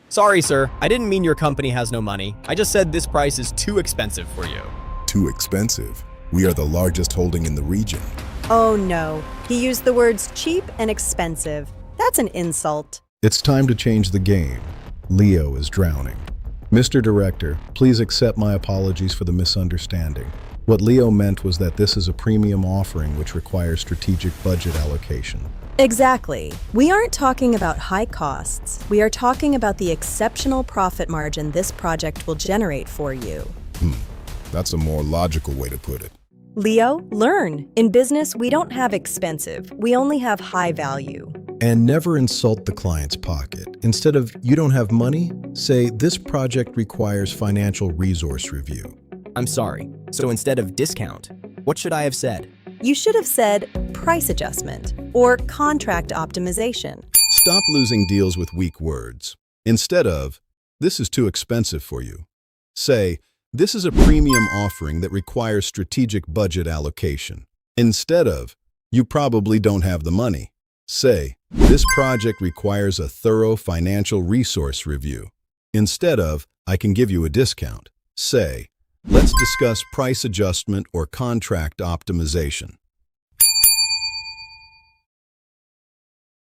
Sorry, sir. I didn't mean your company has no money. I just said this price is too expensive for you. Too expensive? We are the largest holding in the region. Oh no, he used the words cheap and expensive. That's an insult. It's time to change the game. Leo is drowning. Mr. Director, please accept my apologies for the misunderstanding. What Leo meant was that this is a premium offering which requires strategic budget allocation. Exactly. We aren't talking about high costs. We are talking about the exceptional profit margin this project will generate for you. That's a more logical way to put it. Leo, learn. In business, we don't have expensive. We only have high value. And never insult the client's pocket. Instead of, you don't have money, say, this project requires financial resource review. I'm sorry. So instead of discount, what should I have said? You should have said price adjustment or contract optimization. Stop losing deals with weak words. Instead of, this is too expensive for you, say, this is a premium offering that requires strategic budget allocation. Instead of, you probably don't have the money, say, this project requires a thorough financial resource review. Instead of, I can give you a discount, say, let's discuss price adjustment or contract optimization.